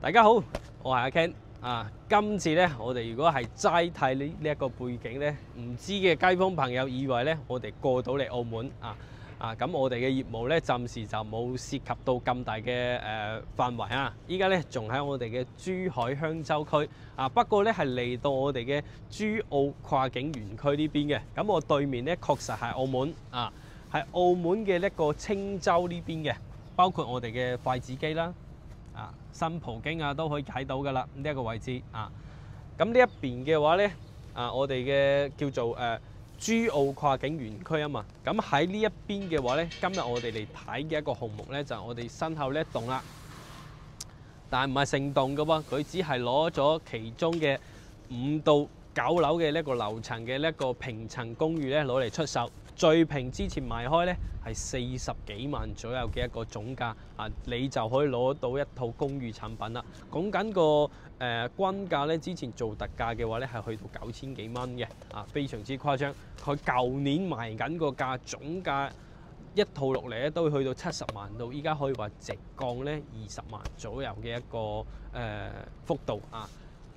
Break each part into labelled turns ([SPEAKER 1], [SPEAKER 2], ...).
[SPEAKER 1] 大家好，我係阿 Ken 啊。今次咧，我哋如果係齋睇呢一個背景咧，唔知嘅街坊朋友以為咧，我哋過到嚟澳門咁我哋嘅業務咧，暫時就冇涉及到咁大嘅範圍啊。依家咧仲喺我哋嘅珠海香洲區啊，不過咧係嚟到我哋嘅珠澳跨境園區呢邊嘅。咁我對面咧確實係澳門啊，係澳門嘅一個青洲呢邊嘅，包括我哋嘅筷子基啦。新葡京都可以睇到㗎啦，呢一個位置啊。咁呢一邊嘅話咧，我哋嘅叫做珠澳跨境園區啊嘛。咁喺呢一邊嘅話咧，今日我哋嚟睇嘅一個項目咧，就係我哋身後呢一棟啦。但係唔係成棟㗎喎，佢只係攞咗其中嘅5到9樓嘅呢一個樓層嘅呢一個平層公寓咧，攞嚟出售。最平之前賣開咧係40幾萬左右嘅一個總價啊，你就可以攞到一套公寓產品啦。講緊個均價咧，之前做特價嘅話咧係去到9000幾蚊嘅啊，非常之誇張。佢舊年賣緊個價總價一套落嚟咧都會去到70萬度，依家可以話直降咧20萬左右嘅一個幅度啊。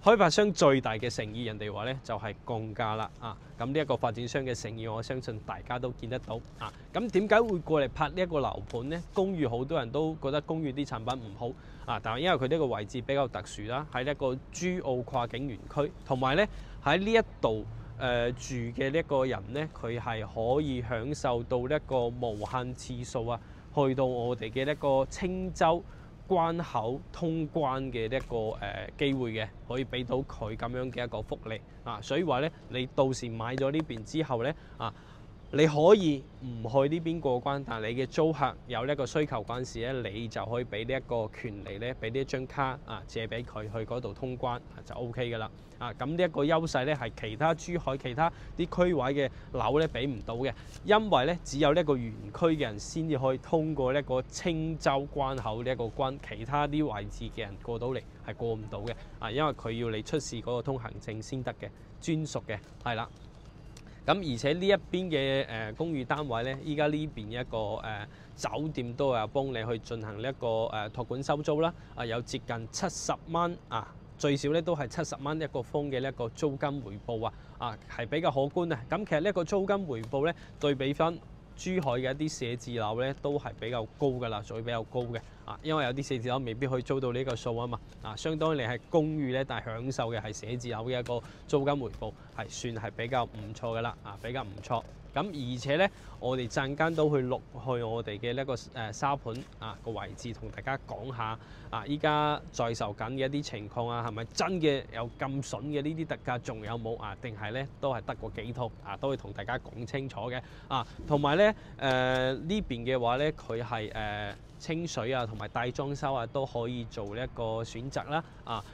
[SPEAKER 1] 開發商最大嘅誠意，人哋話咧就係降價啦啊！咁呢一個發展商嘅誠意，我相信大家都見得到啊！咁點解會過嚟拍呢一個樓盤呢？公寓好多人都覺得公寓啲產品唔好啊，但係因為佢呢個位置比較特殊啦，喺一個珠澳跨境園區，同埋咧喺呢一度住嘅呢一個人咧，佢係可以享受到一個無限次數啊，去到我哋嘅一個青洲關口通關嘅一個機會嘅，可以俾到佢咁樣嘅一個福利啊！所以話咧，你到時買咗呢邊之後咧你可以唔去呢邊過關，但係你嘅租客有呢一個需求嗰陣時咧，你就可以俾呢一個權利咧，俾呢一張卡借俾佢去嗰度通關就 OK 㗎啦咁呢一個優勢咧係其他珠海其他啲區位嘅樓咧俾唔到嘅，因為咧只有呢一個園區嘅人先至可以通過呢一個青洲關口呢一個關，其他啲位置嘅人過到嚟係過唔到嘅因為佢要你出示嗰個通行證先得嘅，專屬嘅係啦。咁而且呢一邊嘅公寓單位咧，依家呢邊一個酒店都有幫你去進行呢一個託管收租啦，有接近70蚊最少咧都係70蚊一個方嘅呢一個租金回報係比較可觀啊！咁其實呢一個租金回報咧，對比翻珠海嘅一啲寫字樓咧，都係比較高㗎啦，屬於比較高嘅因為有啲寫字樓未必可以租到呢個數啊嘛相當於你係公寓咧，但係享受嘅係寫字樓嘅一個租金回報，係算係比較唔錯㗎啦比較唔錯。咁而且咧，我哋陣間都去錄去我哋嘅呢一個沙盤個位置，同大家講下依家在售緊嘅一啲情況係咪真嘅有咁筍嘅呢啲特價，仲有冇定係咧都係得個幾套都會同大家講清楚嘅同埋咧呢邊嘅話咧，佢係清水同埋帶裝修都可以做呢一個選擇啦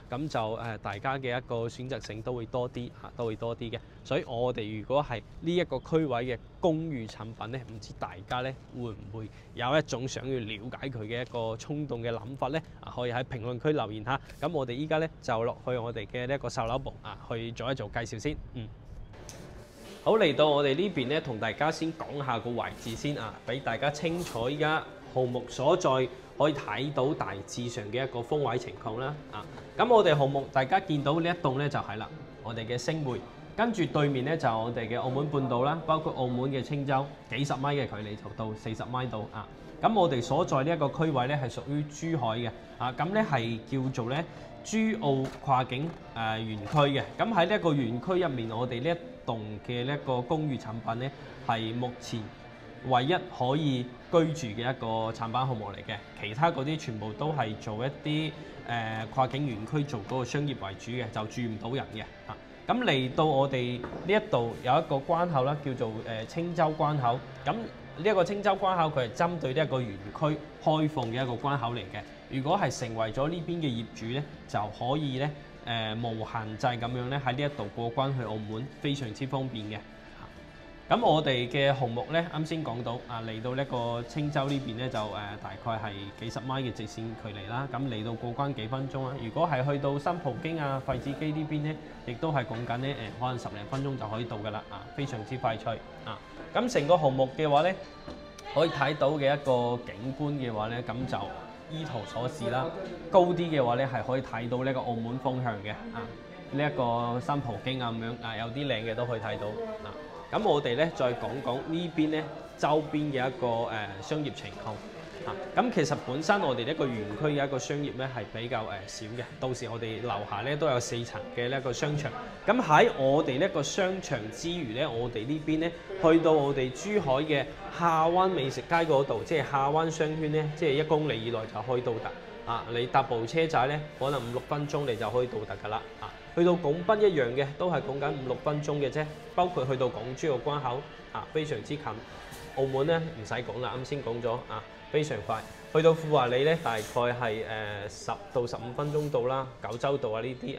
[SPEAKER 1] 咁就大家嘅一個選擇性都會多啲都會多啲嘅。所以我哋如果係呢一個區位嘅公寓產品咧，唔知大家咧會唔會有一種想要了解佢嘅一個衝動嘅諗法咧可以喺評論區留言下。咁我哋依家咧就落去我哋嘅呢一個售樓部去做一做介紹先。好，嚟到我哋呢邊咧，同大家先講下個位置先俾大家清楚依家項目所在，可以睇到大致上嘅一個風位情況啦咁我哋項目大家見到呢一棟咧就係啦，我哋嘅星匯，跟住對面咧就係我哋嘅澳門半島啦，包括澳門嘅青洲，幾十米嘅距離就到40米度咁我哋所在呢一個區位咧係屬於珠海嘅咁咧係叫做咧珠澳跨境園區嘅。咁喺呢一個園區入面，我哋呢一棟嘅呢一個公寓產品咧係目前唯一可以居住嘅一個產品項目嚟嘅，其他嗰啲全部都係做一啲跨境園區做嗰個商業為主嘅，就住唔到人嘅咁嚟到我哋呢一度有一個關口啦，叫做青洲關口。咁呢一個青洲關口，佢係針對呢一個園區開放嘅一個關口嚟嘅。如果係成為咗呢邊嘅業主咧，就可以咧無限制咁樣咧喺呢一度過關去澳門，非常之方便嘅。咁我哋嘅項目咧，啱先講到嚟到呢個青洲呢邊咧，就大概係幾十米嘅直線距離啦。咁嚟到過關幾分鐘啦。如果係去到新葡京筷子基呢邊咧，亦都係講緊咧可能10零分鐘就可以到㗎啦非常之快脆咁成個項目嘅話咧，可以睇到嘅一個景觀嘅話咧，咁就依圖所示啦。高啲嘅話咧係可以睇到呢個澳門風向嘅呢一個新葡京啊咁樣有啲靚嘅都可以睇到咁我哋咧再講講呢邊咧周邊嘅一個商業情況。咁其實本身我哋呢一個園區嘅一個商業咧係比較少嘅，到時我哋樓下咧都有4層嘅呢一個商場。咁喺我哋呢一個商場之餘咧，我哋呢邊咧去到我哋珠海嘅下灣美食街嗰度，即係下灣商圈咧，即係1公里以內就可以到達。你搭部車仔咧，可能5-6分鐘你就可以到達㗎啦。去到拱北一樣嘅，都係講緊5-6分鐘嘅啫。包括去到港珠澳關口非常之近。澳門咧唔使講啦，啱先講咗非常快。去到富華里咧，大概係10到15分鐘到啦。九洲道呢啲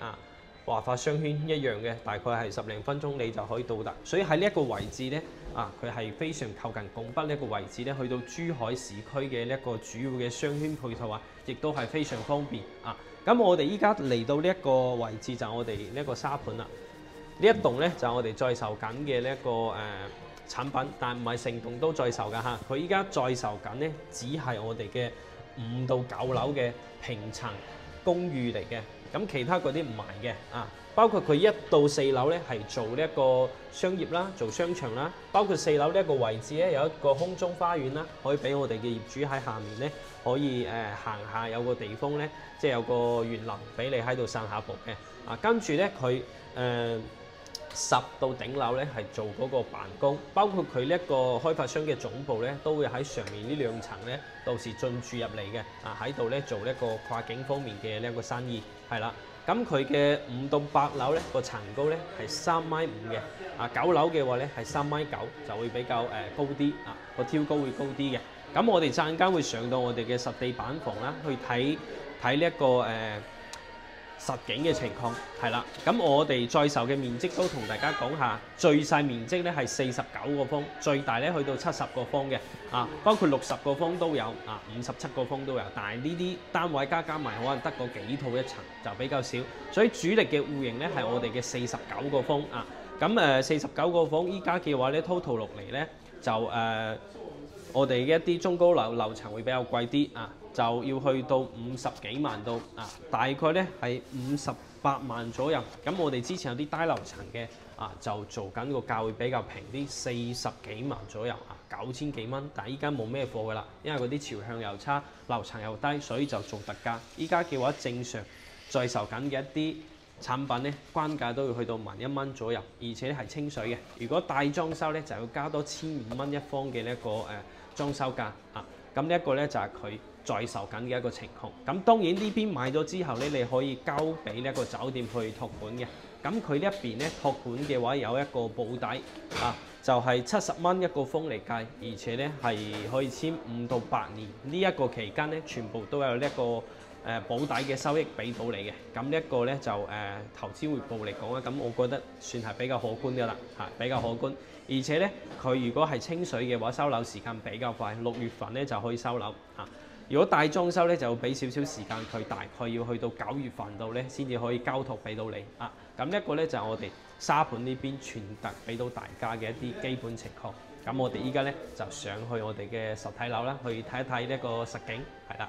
[SPEAKER 1] 華發商圈一樣嘅，大概係10零分鐘你就可以到達。所以喺呢一個位置咧，佢係非常靠近拱北呢一個位置咧，去到珠海市區嘅呢一個主要嘅商圈配套亦都係非常方便咁我哋依家嚟到呢一個位置就係我哋呢一個沙盤啦。呢一棟咧就係我哋在售緊嘅呢一個產品，但唔係成棟都在售㗎佢依家在售緊咧，只係我哋嘅5到9樓嘅平層公寓嚟嘅。咁其他嗰啲唔係嘅包括佢1到4樓咧係做呢一個商業啦，做商場啦。包括4樓呢一個位置咧有一個空中花園啦，可以俾我哋嘅業主喺下面咧可以行下，有個地方咧即係有個園林俾你喺度散下步嘅跟住咧佢10到頂樓咧係做嗰個辦公，包括佢呢一個開發商嘅總部咧都會喺上面呢2層咧到時進駐入嚟嘅喺度咧做呢一個跨境方面嘅呢一個生意係啦。咁佢嘅5到8樓咧個層高咧係3.5米嘅9樓嘅話咧係3.9米，就會比較高啲個挑高會高啲嘅。咁我哋陣間會上到我哋嘅實地板房啦，去睇呢一個實景嘅情況係啦。咁我哋在售嘅面積都同大家講下，最細面積咧係49個方，最大咧去到70個方嘅包括60個方都有57個方都有。但係呢啲單位加埋可能得個幾套一層，就比較少。所以主力嘅戶型咧係我哋嘅49個方咁49個方依家嘅話咧 total 落嚟咧就我哋嘅一啲中高樓層會比較貴啲就要去到50幾萬到大概咧係58萬左右。咁我哋之前有啲低樓層嘅就做緊個價會比較平啲，40幾萬左右9000幾蚊。但係依家冇咩貨㗎啦，因為嗰啲朝向又差，樓層又低，所以就做特價。依家嘅話正常在售緊嘅一啲產品咧，關價都要去到11,000蚊左右，而且係清水嘅。如果大裝修咧，就要加多1500蚊一方嘅呢一個裝修價咁呢一個咧就係佢在售緊嘅一個情況。咁當然呢邊買咗之後咧，你可以交俾呢一個酒店去託管嘅。咁佢呢一邊咧託管嘅話有一個保底就係70蚊一個方嚟計，而且咧係可以簽5到8年。呢一個期間咧，全部都有呢一個保底嘅收益俾到你嘅。咁呢一個咧就投資回報嚟講咁我覺得算係比較可觀㗎啦比較可觀。而且咧，佢如果係清水嘅話，收樓時間比較快，6月份咧就可以收樓如果大裝修咧，就要俾少少時間佢，大概要去到9月份度咧，先至可以交託俾到你咁一個咧就係我哋沙盤呢邊傳達俾到大家嘅一啲基本情況。咁我哋依家咧就上去我哋嘅實體樓啦，去睇一睇呢個實景係啦。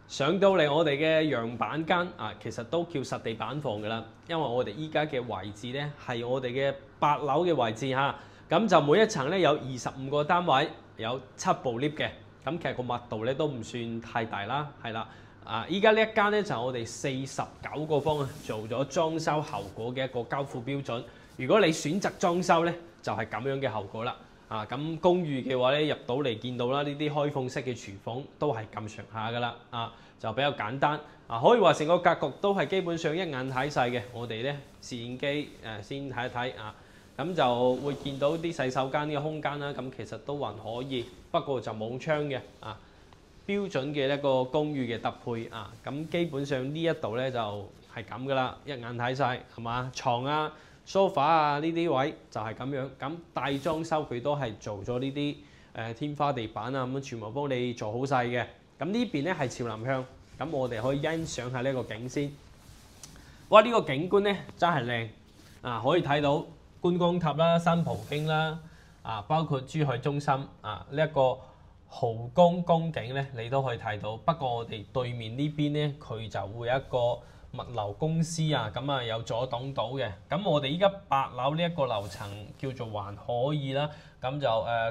[SPEAKER 1] 上到嚟我哋嘅樣板間其實都叫實地板房㗎啦，因為我哋依家嘅位置咧係我哋嘅8樓嘅位置咁就每一層咧有25個單位，有7部 lift 嘅。咁其實個密度咧都唔算太大啦，係啦。依家呢一間咧就係我哋49個方做咗裝修後果嘅一個交付標準。如果你選擇裝修咧，就係咁樣嘅後果啦。咁公寓嘅話咧，入到嚟見到啦，呢啲開放式嘅廚房都係咁上下噶啦就比較簡單可以話成個格局都係基本上一眼睇晒嘅。我哋咧攝影機先睇一睇咁就會見到啲洗手間呢個空間啦。咁其實都還可以，不過就冇窗嘅標準嘅一個公寓嘅搭配咁基本上呢一度咧就係咁噶啦，一眼睇晒係嘛，床sofa 呢啲位就係咁樣。咁大裝修佢都係做咗呢啲天花地板咁全部幫你做好晒嘅。咁呢邊咧係朝南向，咁我哋可以欣賞下呢個景先。哇！呢個景觀咧真係靚可以睇到觀光塔啦、新葡京啦包括珠海中心呢一個豪宮宮景咧，你都可以睇到。不過我哋對面呢邊咧，佢就會有一個物流公司啊，咁啊有阻擋到嘅。咁我哋依家8樓呢一個樓層叫做還可以啦，咁就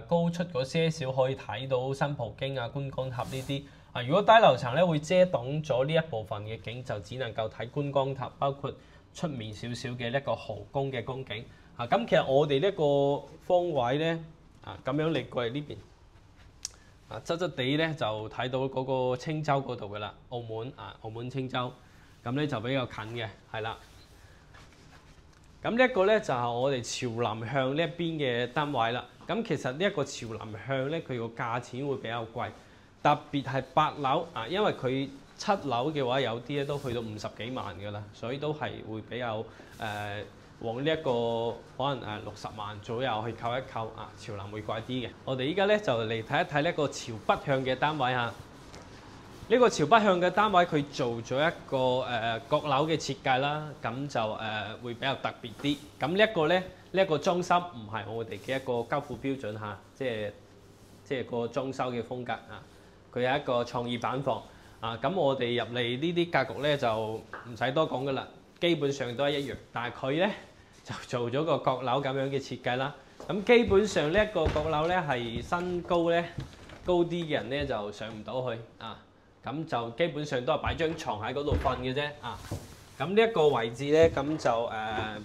[SPEAKER 1] 高出嗰些少可以睇到新葡京啊、觀光塔呢啲。啊，如果低樓層咧會遮擋咗呢一部分嘅景，就只能夠睇觀光塔，包括出面少少嘅一個豪宮嘅宮景。啊，咁其實我哋呢個方位咧，啊咁樣你過嚟呢邊。側側地咧就睇到嗰個青州嗰度嘅啦，澳門青州，咁咧就比較近嘅，係啦。咁呢一個咧就係我哋朝南向呢一邊嘅單位啦。咁其實呢一個朝南向咧，佢個價錢會比較貴，特別係8樓啊，因為佢7樓嘅話有啲咧都去到50幾萬嘅啦，所以都係會比較往呢一個可能60萬左右去扣一扣啊，朝南會貴啲嘅。我哋依家咧就嚟睇一睇呢個朝北向嘅單位嚇。呢個朝北向嘅單位佢做咗一個閣樓嘅設計啦，咁就會比較特別啲。咁呢一個咧，呢一個裝修唔係我哋嘅一個交付標準嚇，即係個裝修嘅風格啊。佢係一個創意板房啊。咁我哋入嚟呢啲格局咧就唔使多講噶啦，基本上都係一樣，但係佢咧就做咗個閣樓咁樣嘅設計啦。咁基本上呢一個閣樓咧係身高咧高啲嘅人咧就上唔到去啊。咁就基本上都係擺張床喺嗰度瞓嘅啫啊。咁呢一個位置咧，咁就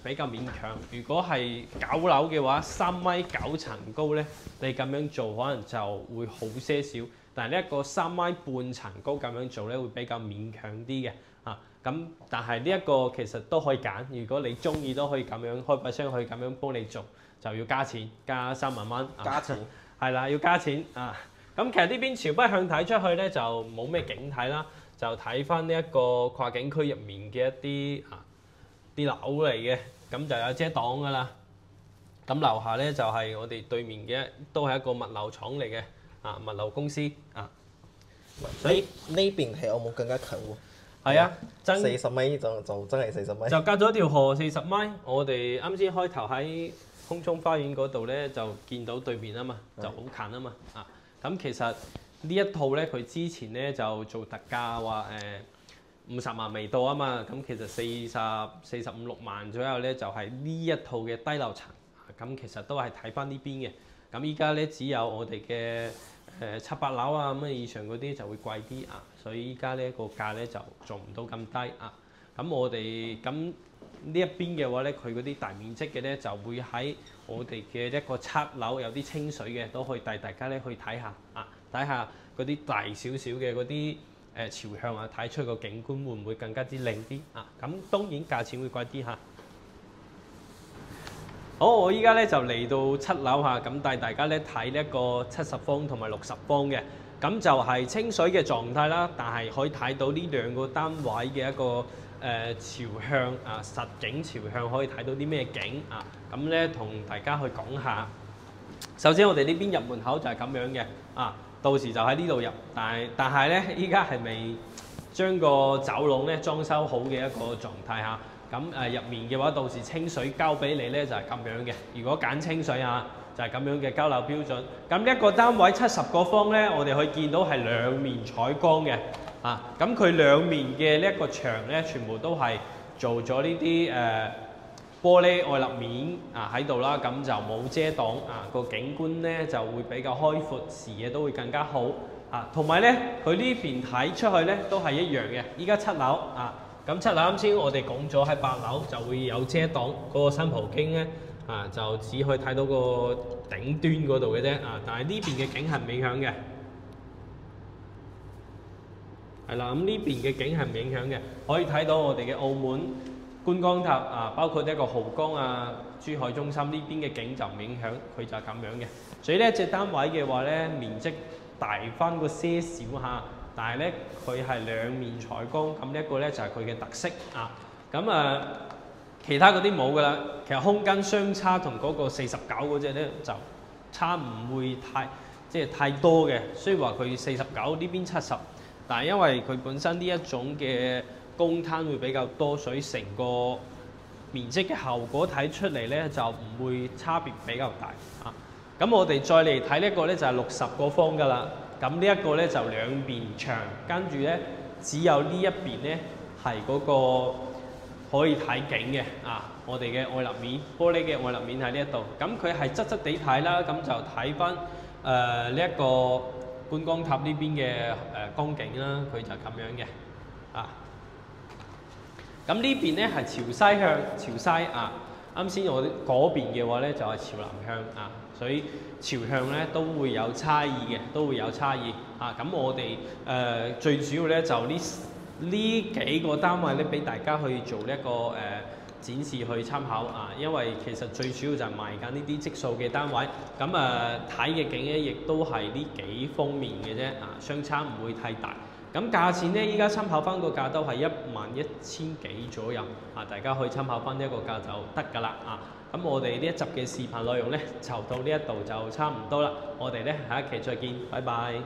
[SPEAKER 1] 比較勉強。如果係9樓嘅話，3米9層高咧，你咁樣做可能就會好些少。但係呢一個3米半層高咁樣做咧，會比較勉強啲嘅啊。咁但係呢一個其實都可以揀，如果你中意都可以咁樣開發商可以咁樣幫你做，就要加錢，加3萬蚊。加錢係啦，要加錢啊！咁其實呢邊朝北向睇出去咧就冇咩景睇啦，就睇翻呢一個跨境區入面嘅一啲樓嚟嘅，咁就有遮擋噶啦。咁樓下咧就係我哋對面嘅，都係一個物流廠嚟嘅啊，物流公司啊。
[SPEAKER 2] 所以呢邊係澳門更加近喎。
[SPEAKER 1] 係啊
[SPEAKER 2] ，40米就真係40米。
[SPEAKER 1] 就隔咗條河40米。我哋啱先開頭喺空中花園嗰度咧就見到對面啊嘛，就好近啊嘛啊。咁其實呢一套咧，佢之前咧就做特價話50萬未到啊嘛，咁其實45、6萬左右咧就係呢一套嘅低樓層，咁其實都係睇翻呢邊嘅。咁依家咧只有我哋嘅7、8樓啊咁以上嗰啲就會貴啲啊，所以依家呢個價咧就做唔到咁低啊。咁我哋咁呢一邊嘅話咧，佢嗰啲大面積嘅咧就會喺我哋嘅一個7樓有啲清水嘅，都可以帶大家咧去睇下啊，睇下嗰啲大少少嘅嗰啲朝向啊，睇出個景觀會唔會更加之靚啲啊？咁當然價錢會貴啲嚇。好，我依家咧就嚟到7樓嚇，咁帶大家咧睇呢一個70方同埋60方嘅，咁就係清水嘅狀態啦，但係可以睇到呢兩個單位嘅一個朝向啊，實景朝向可以睇到啲咩景啊？咁咧同大家去講下。首先我哋呢邊入門口就係咁樣嘅啊，到時就喺呢度入，但係咧依家係未將個走廊咧裝修好嘅一個狀態嚇。咁入面嘅話，到時清水交俾你咧就係咁樣嘅。如果揀清水啊，就係咁樣嘅交樓標準。咁呢一個單位70個方咧，我哋可以見到係兩面採光嘅。啊，咁佢兩面嘅呢一個牆咧，全部都係做咗呢啲玻璃外立面啊喺度啦，咁就冇遮擋啊，個景觀咧就會比較開闊，視野都會更加好啊。同埋咧，佢呢邊睇出去咧都係一樣嘅。依家7樓啊，咁7樓啱先我哋講咗喺8樓就會有遮擋，嗰個新葡京咧啊就只可以睇到個頂端嗰度嘅啫啊，但係呢邊嘅景係唔影響嘅。係啦，咁呢邊嘅景係唔影響嘅，可以睇到我哋嘅澳門觀光塔啊，包括一個濠江啊、珠海中心呢邊嘅景就唔影響，佢就係咁樣嘅。所以呢隻單位嘅話咧，面積大翻個些少嚇，但係咧佢係兩面採光，咁呢一個咧就係佢嘅特色啊。咁其他嗰啲冇噶啦，其實空間相差同嗰個49嗰隻咧就差唔會太多嘅，雖然話佢49呢邊70。但係因為佢本身呢一種嘅公攤會比較多，所以成個面積嘅效果睇出嚟咧就唔會差別比較大啊。咁我哋再嚟睇呢一個咧就係60個方㗎啦。咁呢一個咧就兩邊牆，跟住咧只有呢一邊咧係嗰個可以睇景嘅啊。我哋嘅外立面，玻璃嘅外立面喺呢一度，咁佢係側側地睇啦，咁就睇翻呢一個觀光塔呢邊嘅光景啦，佢就咁樣嘅啊。咁呢邊咧係朝西向，朝西啊。啱先我嗰邊嘅話咧就係朝南向啊，所以朝向咧都會有差異嘅，都會有差異啊。咁我哋最主要咧就呢幾個單位咧俾大家去做一個展示去參考啊，因為其實最主要就係賣緊呢啲質素嘅單位，咁睇嘅景咧亦都係呢幾方面嘅啫啊，相差唔會太大。咁價錢咧，依家參考翻個價都係11000幾左右啊，大家可以參考翻呢一個價就得㗎啦啊。咁我哋呢一集嘅視頻內容咧就到呢一度就差唔多啦，我哋咧下一期再見，拜拜。